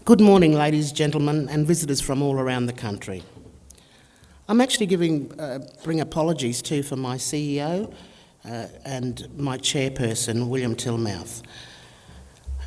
Good morning, ladies, gentlemen, and visitors from all around the country. I'm actually bring apologies too for my CEO and my chairperson, William Tilmouth.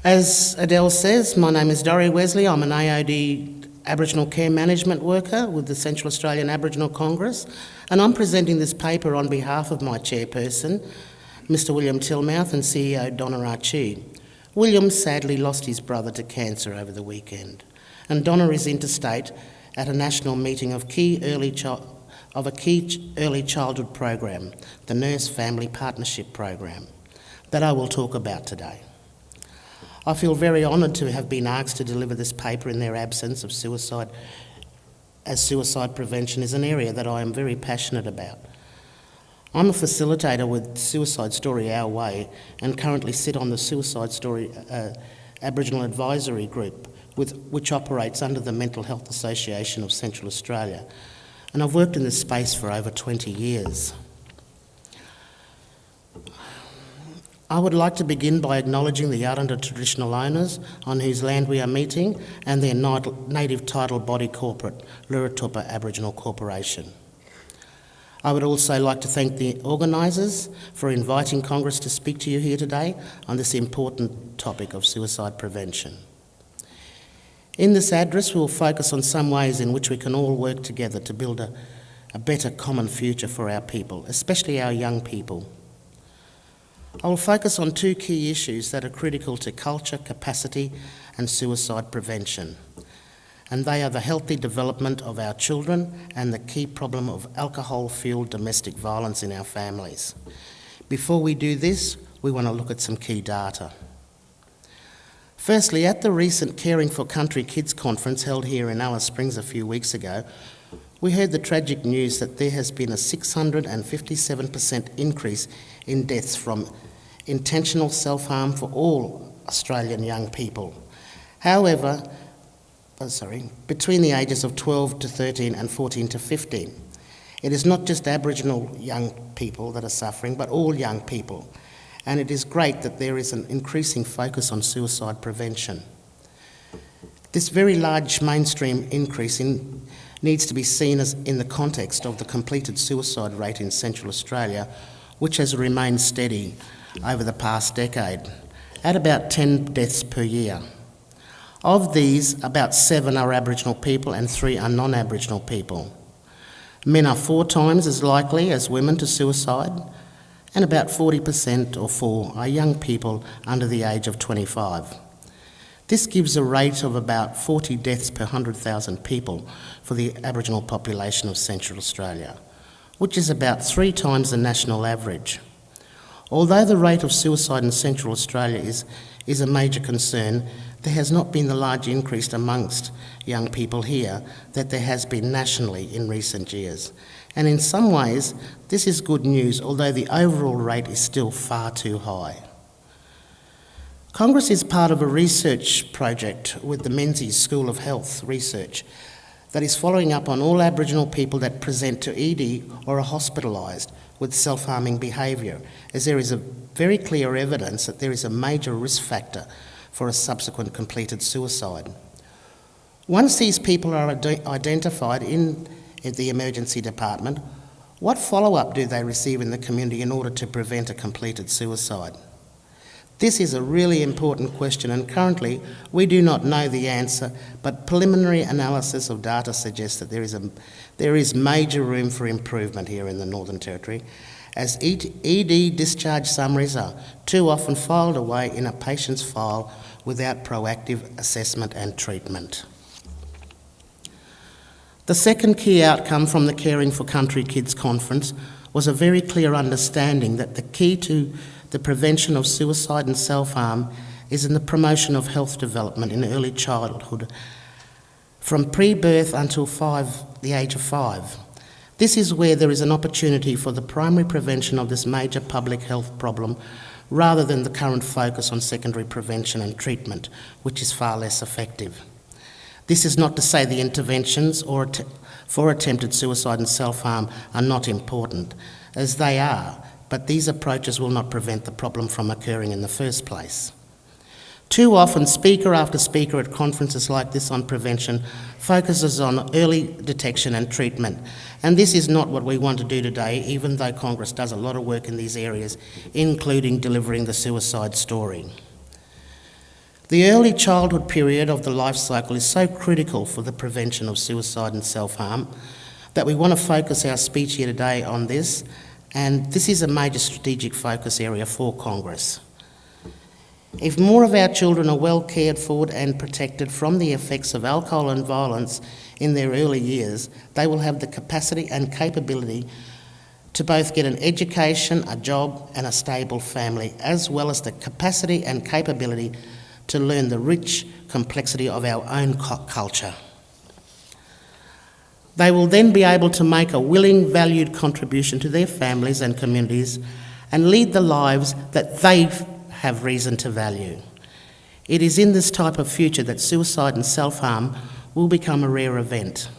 As Adele says, my name is Dory Wesley. I'm an AOD Aboriginal Care Management worker with the Central Australian Aboriginal Congress, and I'm presenting this paper on behalf of my chairperson, Mr. William Tilmouth, and CEO Donna Archie. William sadly lost his brother to cancer over the weekend, and Donna is interstate at a national meeting of a key early childhood program, the Nurse Family Partnership Program, that I will talk about today. I feel very honoured to have been asked to deliver this paper in their absence of suicide, as suicide prevention is an area that I am very passionate about. I'm a facilitator with Suicide Story Our Way and currently sit on the Suicide Story Aboriginal Advisory Group, which operates under the Mental Health Association of Central Australia. And I've worked in this space for over 20 years. I would like to begin by acknowledging the Yarrandja traditional owners on whose land we are meeting and their native title body corporate, Luratupa Aboriginal Corporation. I would also like to thank the organisers for inviting Congress to speak to you here today on this important topic of suicide prevention. In this address, we will focus on some ways in which we can all work together to build a better common future for our people, especially our young people. I will focus on two key issues that are critical to culture, capacity and suicide prevention. And they are the healthy development of our children and the key problem of alcohol-fueled domestic violence in our families. Before we do this, we want to look at some key data. Firstly, at the recent Caring for Country Kids conference held here in Alice Springs a few weeks ago, we heard the tragic news that there has been a 657% increase in deaths from intentional self-harm for all Australian young people. However, between the ages of 12 to 13 and 14 to 15. It is not just Aboriginal young people that are suffering, but all young people. And it is great that there is an increasing focus on suicide prevention. This very large mainstream increase needs to be seen as in the context of the completed suicide rate in Central Australia, which has remained steady over the past decade, at about 10 deaths per year. Of these, about 7 are Aboriginal people and 3 are non-Aboriginal people. Men are 4 times as likely as women to suicide, and about 40% or 4 are young people under the age of 25. This gives a rate of about 40 deaths per 100,000 people for the Aboriginal population of Central Australia, which is about 3 times the national average. Although the rate of suicide in Central Australia is a major concern, there has not been the large increase amongst young people here that there has been nationally in recent years. And in some ways, this is good news, although the overall rate is still far too high. Congress is part of a research project with the Menzies School of Health Research that is following up on all Aboriginal people that present to ED or are hospitalised with self-harming behaviour, as there is a very clear evidence that there is a major risk factor for a subsequent completed suicide. Once these people are identified in the emergency department, what follow-up do they receive in the community in order to prevent a completed suicide? This is a really important question, and currently we do not know the answer, but preliminary analysis of data suggests that there is major room for improvement here in the Northern Territory, as ED discharge summaries are too often filed away in a patient's file without proactive assessment and treatment. The second key outcome from the Caring for Country Kids conference was a very clear understanding that the key to the prevention of suicide and self-harm is in the promotion of health development in early childhood, from pre-birth until the age of 5. This is where there is an opportunity for the primary prevention of this major public health problem, rather than the current focus on secondary prevention and treatment, which is far less effective. This is not to say the interventions for attempted suicide and self-harm are not important, as they are, but these approaches will not prevent the problem from occurring in the first place. Too often, speaker after speaker at conferences like this on prevention focuses on early detection and treatment. And this is not what we want to do today, even though Congress does a lot of work in these areas, including delivering the suicide story. The early childhood period of the life cycle is so critical for the prevention of suicide and self-harm that we want to focus our speech here today on this, and this is a major strategic focus area for Congress. If more of our children are well cared for and protected from the effects of alcohol and violence in their early years, they will have the capacity and capability to both get an education, a job and a stable family, as well as the capacity and capability to learn the rich complexity of our own culture. They will then be able to make a willing, valued contribution to their families and communities and lead the lives that they have reason to value. It is in this type of future that suicide and self-harm will become a rare event.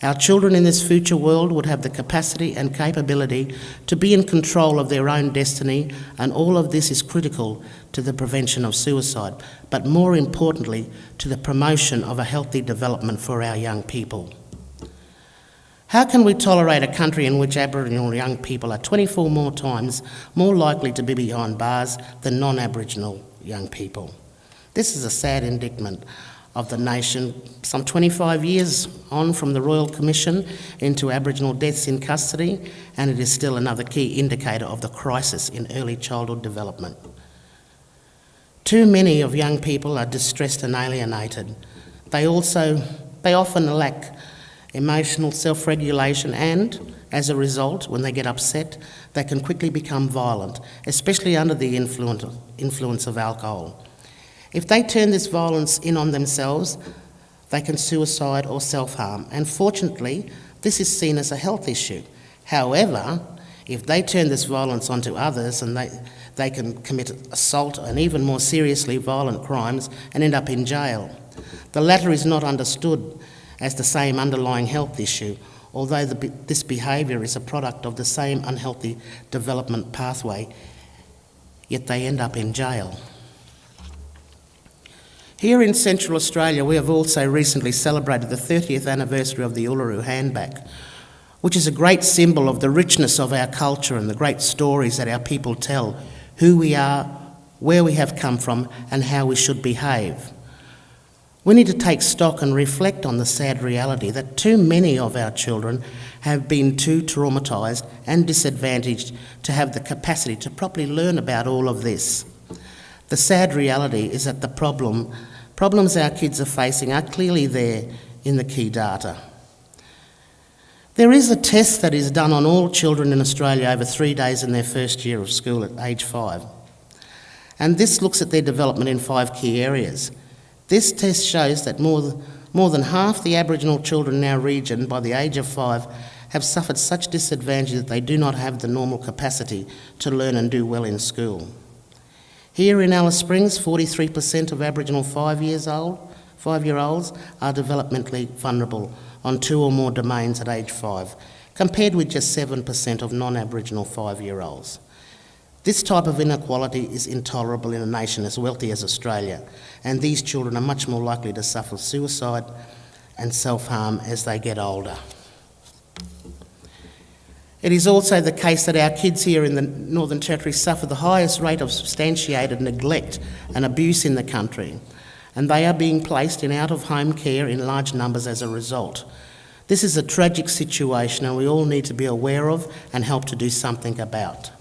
Our children in this future world would have the capacity and capability to be in control of their own destiny, and all of this is critical to the prevention of suicide, but more importantly, to the promotion of a healthy development for our young people. How can we tolerate a country in which Aboriginal young people are 24 more times more likely to be behind bars than non-Aboriginal young people? This is a sad indictment of the nation, some 25 years on from the Royal Commission into Aboriginal deaths in custody, and it is still another key indicator of the crisis in early childhood development. Too many of young people are distressed and alienated. They often lack emotional self-regulation, and as a result, when they get upset, they can quickly become violent, especially under the influence of alcohol. If they turn this violence in on themselves, they can suicide or self-harm, and fortunately, this is seen as a health issue. However, if they turn this violence onto others, and they can commit assault and even more seriously violent crimes and end up in jail. The latter is not understood as the same underlying health issue, although this behaviour is a product of the same unhealthy development pathway, yet they end up in jail. Here in Central Australia, we have also recently celebrated the 30th anniversary of the Uluru Handbag, which is a great symbol of the richness of our culture and the great stories that our people tell, who we are, where we have come from, and how we should behave. We need to take stock and reflect on the sad reality that too many of our children have been too traumatised and disadvantaged to have the capacity to properly learn about all of this. The sad reality is that the problems our kids are facing are clearly there in the key data. There is a test that is done on all children in Australia over 3 days in their first year of school at age 5. And this looks at their development in 5 key areas. This test shows that more than half the Aboriginal children in our region by the age of 5 have suffered such disadvantage that they do not have the normal capacity to learn and do well in school. Here in Alice Springs, 43% of Aboriginal 5-year-olds are developmentally vulnerable on 2 or more domains at age 5, compared with just 7% of non-Aboriginal 5-year-olds. This type of inequality is intolerable in a nation as wealthy as Australia, and these children are much more likely to suffer suicide and self-harm as they get older. It is also the case that our kids here in the Northern Territory suffer the highest rate of substantiated neglect and abuse in the country, and they are being placed in out-of-home care in large numbers as a result. This is a tragic situation, and we all need to be aware of and help to do something about.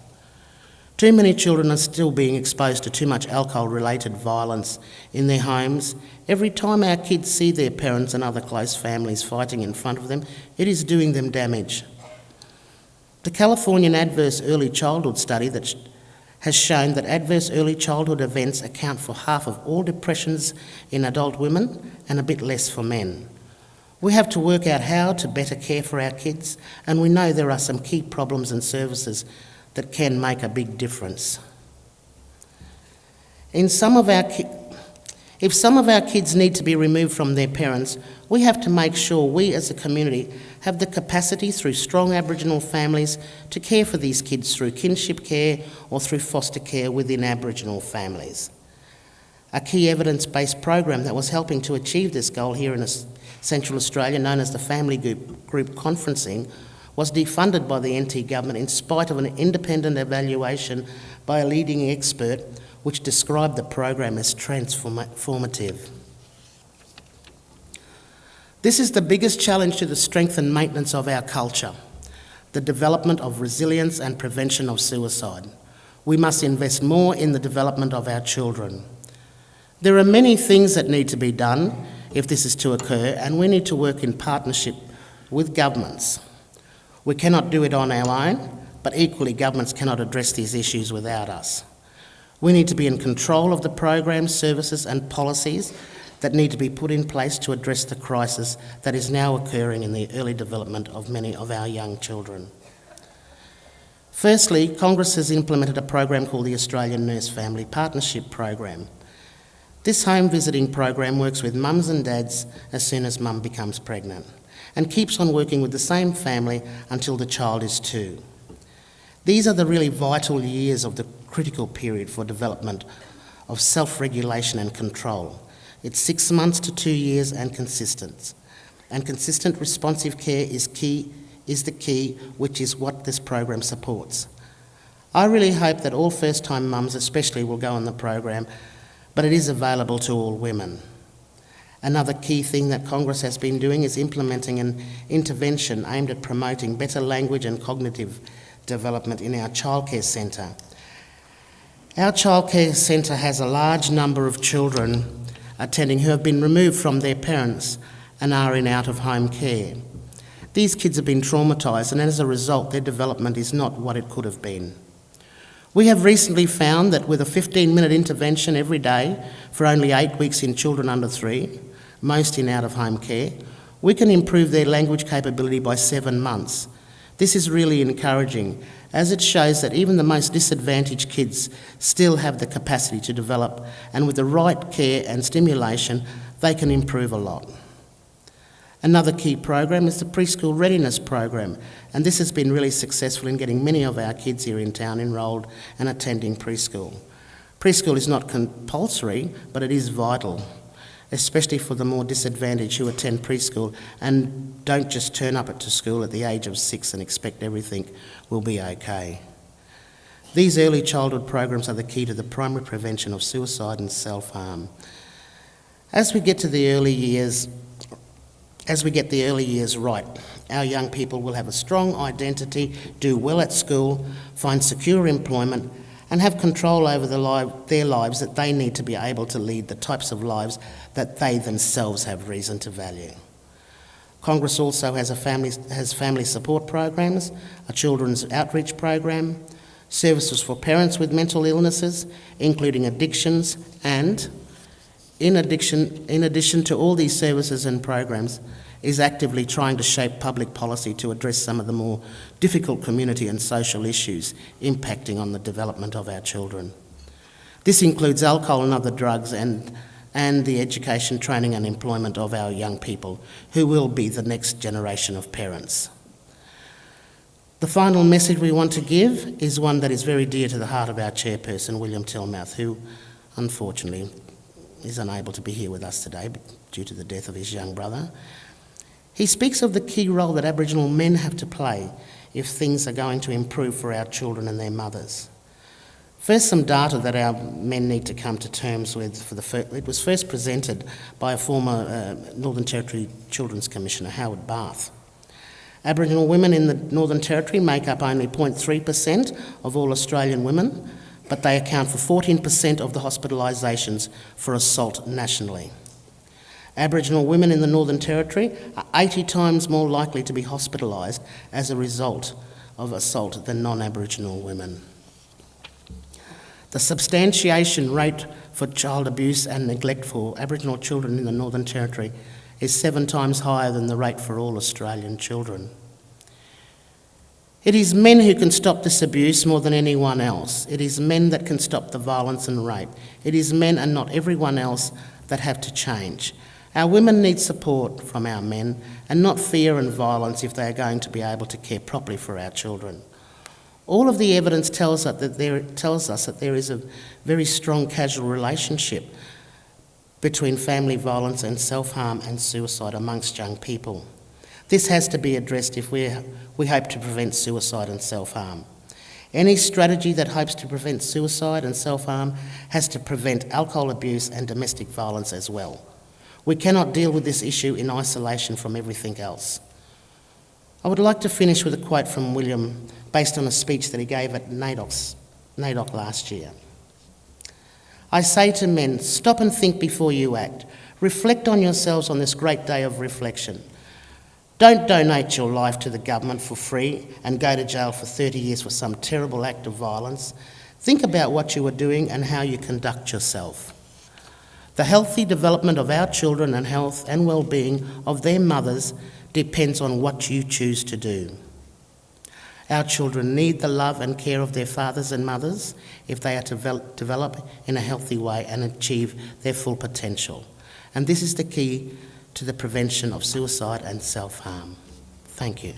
Too many children are still being exposed to too much alcohol-related violence in their homes. Every time our kids see their parents and other close families fighting in front of them, it is doing them damage. The Californian Adverse Early Childhood Study that has shown that adverse early childhood events account for half of all depressions in adult women and a bit less for men. We have to work out how to better care for our kids, and we know there are some key problems and services that can make a big difference. If some of our kids need to be removed from their parents, we have to make sure we as a community have the capacity through strong Aboriginal families to care for these kids through kinship care or through foster care within Aboriginal families. A key evidence-based program that was helping to achieve this goal here in Central Australia, known as the Family Group Conferencing, was defunded by the NT government in spite of an independent evaluation by a leading expert which described the program as transformative. This is the biggest challenge to the strength and maintenance of our culture, the development of resilience and prevention of suicide. We must invest more in the development of our children. There are many things that need to be done if this is to occur, and we need to work in partnership with governments. We cannot do it on our own, but equally governments cannot address these issues without us. We need to be in control of the programs, services and policies that need to be put in place to address the crisis that is now occurring in the early development of many of our young children. Firstly, Congress has implemented a program called the Australian Nurse Family Partnership Program. This home visiting program works with mums and dads as soon as mum becomes pregnant and keeps on working with the same family until the child is 2. These are the really vital years of the critical period for development of self-regulation and control. It's 6 months to 2 years and consistent. And consistent responsive care is the key, which is what this program supports. I really hope that all first-time mums especially will go on the program, but it is available to all women. Another key thing that Congress has been doing is implementing an intervention aimed at promoting better language and cognitive development in our childcare centre. Our childcare centre has a large number of children attending who have been removed from their parents and are in out-of-home care. These kids have been traumatised, and as a result their development is not what it could have been. We have recently found that with a 15-minute intervention every day for only 8 weeks in children under 3, most in out-of-home care, we can improve their language capability by 7 months. This is really encouraging, as it shows that even the most disadvantaged kids still have the capacity to develop, and with the right care and stimulation, they can improve a lot. Another key program is the Preschool Readiness Program, and this has been really successful in getting many of our kids here in town enrolled and attending preschool. Preschool is not compulsory, but it is vital, especially for the more disadvantaged who attend preschool and don't just turn up to school at the age of 6 and expect everything will be okay. These early childhood programs are the key to the primary prevention of suicide and self-harm. As we get the early years right, our young people will have a strong identity, do well at school, find secure employment, and have control over their lives that they need to be able to lead the types of lives that they themselves have reason to value. Congress also has family support programs, a children's outreach program, services for parents with mental illnesses, including addictions, and in addition to all these services and programs, is actively trying to shape public policy to address some of the more difficult community and social issues impacting on the development of our children. This includes alcohol and other drugs and the education, training and employment of our young people, who will be the next generation of parents. The final message we want to give is one that is very dear to the heart of our chairperson, William Tilmouth, who unfortunately is unable to be here with us today due to the death of his young brother. He speaks of the key role that Aboriginal men have to play if things are going to improve for our children and their mothers. First, some data that our men need to come to terms with. It was first presented by a former Northern Territory Children's Commissioner, Howard Barth. Aboriginal women in the Northern Territory make up only 0.3% of all Australian women, but they account for 14% of the hospitalisations for assault nationally. Aboriginal women in the Northern Territory are 80 times more likely to be hospitalised as a result of assault than non-Aboriginal women. The substantiation rate for child abuse and neglect for Aboriginal children in the Northern Territory is 7 times higher than the rate for all Australian children. It is men who can stop this abuse more than anyone else. It is men that can stop the violence and rape. It is men and not everyone else that have to change. Our women need support from our men and not fear and violence if they are going to be able to care properly for our children. All of the evidence tells us that there is a very strong causal relationship between family violence and self-harm and suicide amongst young people. This has to be addressed if we hope to prevent suicide and self-harm. Any strategy that hopes to prevent suicide and self-harm has to prevent alcohol abuse and domestic violence as well. We cannot deal with this issue in isolation from everything else. I would like to finish with a quote from William based on a speech that he gave at NAIDOC last year. I say to men, stop and think before you act. Reflect on yourselves on this great day of reflection. Don't donate your life to the government for free and go to jail for 30 years for some terrible act of violence. Think about what you are doing and how you conduct yourself. The healthy development of our children and health and well-being of their mothers depends on what you choose to do. Our children need the love and care of their fathers and mothers if they are to develop in a healthy way and achieve their full potential. And this is the key to the prevention of suicide and self-harm. Thank you.